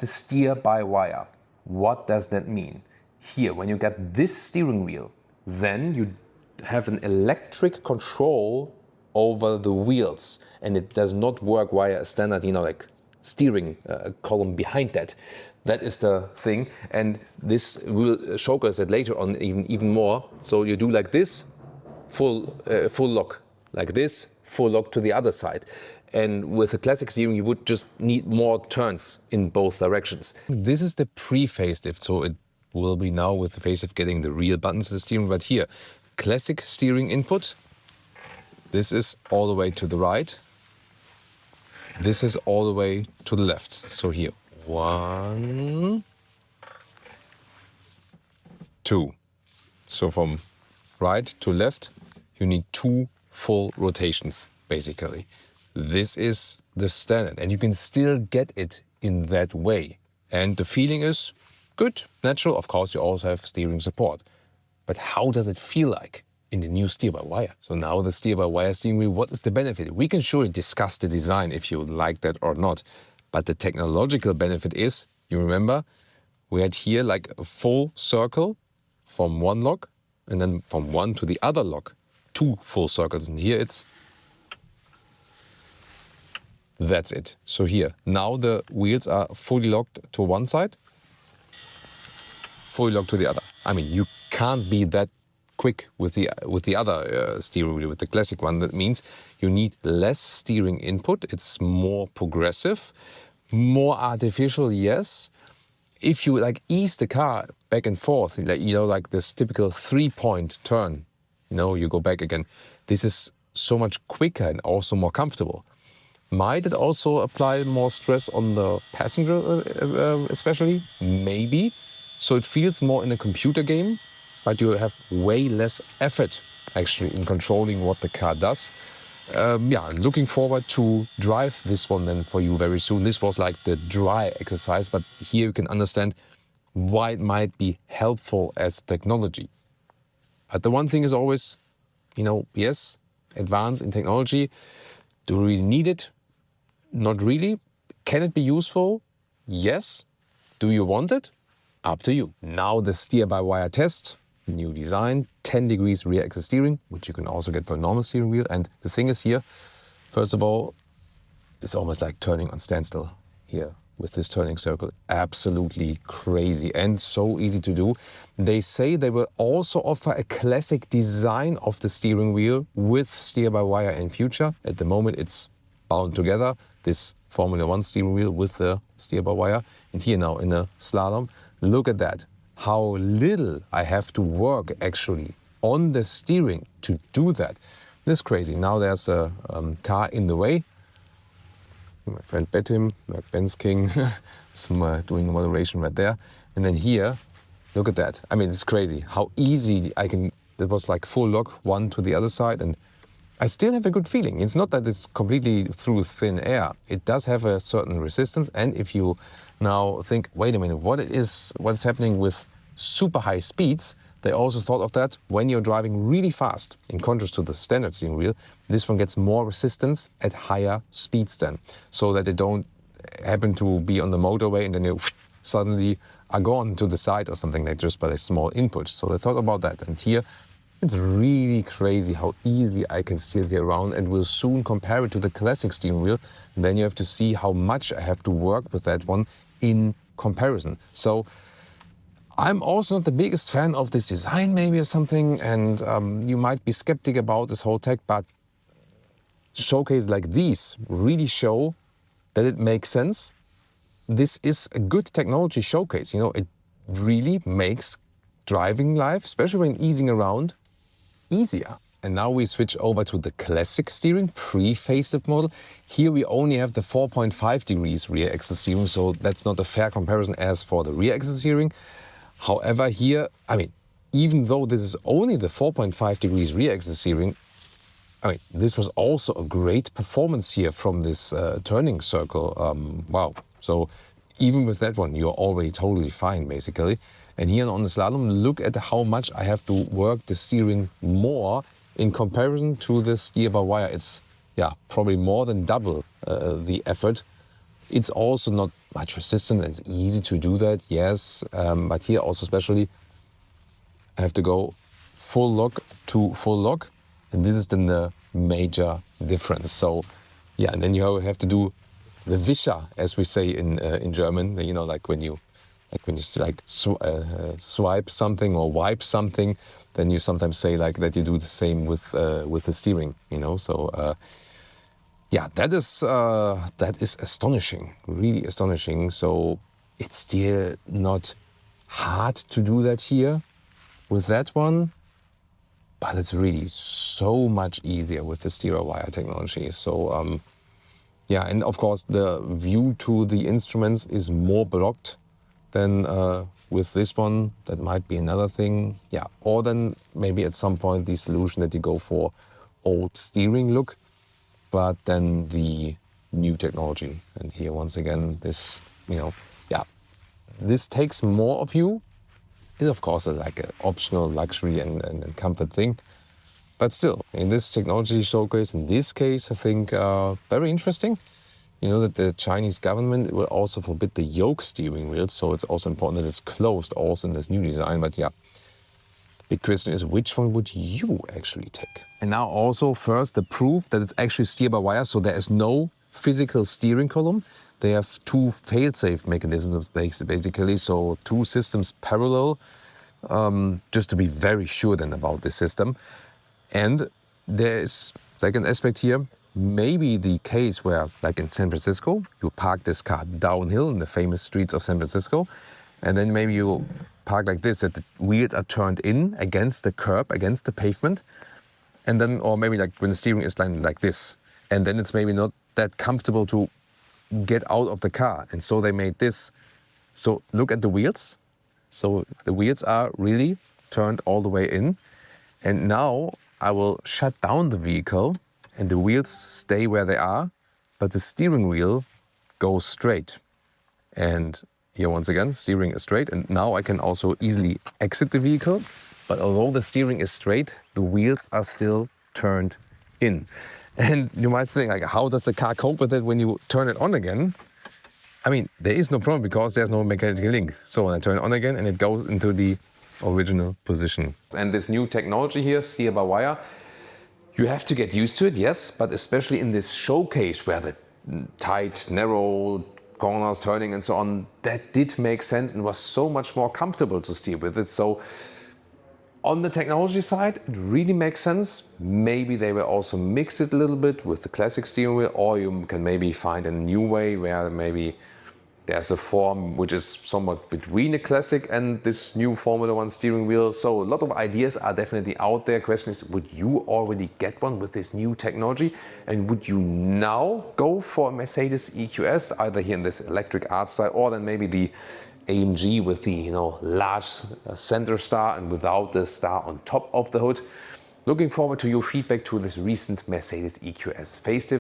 the steer-by-wire. What does that mean? Here, when you get this steering wheel, then you have an electric control over the wheels, and it does not work via a standard, like steering column behind that. That is the thing, and this will showcase that later on even more. So you do like this, full lock, like this, full lock to the other side. And with a classic steering, you would just need more turns in both directions. This is the pre-facelift, so it will be now with the facelift getting the real buttons of the steering. But here, classic steering input. This is all the way to the right. This is all the way to the left. So here, 1, 2. So from right to left, you need 2 full rotations, basically. This is the standard, and you can still get it in that way. And the feeling is good, natural. Of course, you also have steering support. But how does it feel like in the new steer-by-wire? So now the steer-by-wire steering wheel, what is the benefit? We can surely discuss the design if you like that or not. But the technological benefit is, you remember, we had here like a full circle from one lock, and then from one to the other lock, 2 full circles. And here it's, that's it. So here, now the wheels are fully locked to one side, fully locked to the other. I mean, you can't be that quick with the other steering wheel, with the classic one. That means you need less steering input. It's more progressive, more artificial, yes. If you like ease the car back and forth, like this typical 3-point turn, you go back again. This is so much quicker and also more comfortable. Might it also apply more stress on the passenger, especially? Maybe. So it feels more in a computer game, but you have way less effort actually in controlling what the car does. Looking forward to drive this one then for you very soon. This was like the dry exercise, but here you can understand why it might be helpful as technology. But the one thing is always, yes, advance in technology. Do we really need it? Not really. Can it be useful? Yes. Do you want it? Up to you. Now the steer-by-wire test. New design, 10 degrees rear axis steering, which you can also get for a normal steering wheel. And the thing is here, first of all, it's almost like turning on standstill here with this turning circle. Absolutely crazy and so easy to do. They say they will also offer a classic design of the steering wheel with steer-by-wire in future. At the moment, it's bound together, this Formula 1 steering wheel with the steer-by-wire. And here now in a slalom, look at that. How little I have to work actually on the steering to do that. This is crazy. Now there's a car in the way. My friend Betim, like Ben's King, doing the moderation right there. And then here, look at that. I mean, it's crazy how easy I can, it was like full lock, one to the other side. And I still have a good feeling. It's not that it's completely through thin air. It does have a certain resistance. And if you now think, wait a minute, what's happening with super high speeds? They also thought of that when you're driving really fast. In contrast to the standard steering wheel, this one gets more resistance at higher speeds then, so that they don't happen to be on the motorway and then you suddenly are gone to the side or something, like just by a small input. So they thought about that. And here, it's really crazy how easily I can steer it around, and we'll soon compare it to the classic steering wheel. And then you have to see how much I have to work with that one in comparison. So I'm also not the biggest fan of this design maybe or something, and you might be skeptic about this whole tech, but showcases like these really show that it makes sense. This is a good technology showcase. It really makes driving life, especially when easing around, easier. And now we switch over to the classic steering, pre-facelift model. Here we only have the 4.5 degrees rear axis steering, so that's not a fair comparison as for the rear axis steering. However, here, I mean, even though this is only the 4.5 degrees rear axis steering, this was also a great performance here from this turning circle. Wow. So even with that one, you're already totally fine, basically. And here on the slalom, look at how much I have to work the steering more in comparison to the steer-by-wire. It's probably more than double the effort. It's also not much resistance. It's easy to do that, yes. But here also especially, I have to go full lock to full lock. And this is then the major difference. So yeah, and then you have to do the Wischer, as we say in German, you know, like when you swipe something or wipe something, then you sometimes say like that you do the same with the steering, you know. So yeah, that is astonishing, really astonishing. So it's still not hard to do that here with that one, but it's really so much easier with the steer-wire technology. So yeah, and of course the view to the instruments is more blocked than with this one. That might be another thing. Yeah, or then maybe at some point the solution that you go for old steering look, but then the new technology. And here once again, this, you know, yeah, this takes more of you. It's of course like an optional luxury and comfort thing. But still, in this technology showcase, in this case, I think very interesting. You know that the Chinese government will also forbid the yoke steering wheels, so it's also important that it's closed also in this new design. But yeah, the big question is, which one would you actually take? And now also first the proof that it's actually steer-by-wire, so there is no physical steering column. They have two fail-safe mechanisms basically, so two systems parallel, just to be very sure then about the system. And there is second aspect here, maybe the case where, like in San Francisco, you park this car downhill in the famous streets of San Francisco, and then maybe you park like this, that the wheels are turned in against the curb, against the pavement, and then, or maybe like when the steering is like this, and then it's maybe not that comfortable to get out of the car, and so they made this. So look at the wheels. So the wheels are really turned all the way in, and now I will shut down the vehicle and the wheels stay where they are, but the steering wheel goes straight. And here once again, steering is straight, and now I can also easily exit the vehicle. But although the steering is straight, the wheels are still turned in. And you might think, like, how does the car cope with it when you turn it on again? I mean, there is no problem because there's no mechanical link. So when I turn it on again and it goes into the original position. And this new technology here, steer-by-wire, you have to get used to it, yes, but especially in this showcase where the tight, narrow corners, turning and so on, that did make sense and was so much more comfortable to steer with it. So on the technology side, it really makes sense. Maybe they will also mix it a little bit with the classic steering wheel, or you can maybe find a new way where maybe there's a form which is somewhat between a classic and this new Formula One steering wheel. So a lot of ideas are definitely out there. Question is, would you already get one with this new technology? And would you now go for a Mercedes EQS, either here in this electric art style, or then maybe the AMG with the, you know, large center star and without the star on top of the hood? Looking forward to your feedback to this recent Mercedes EQS facelift.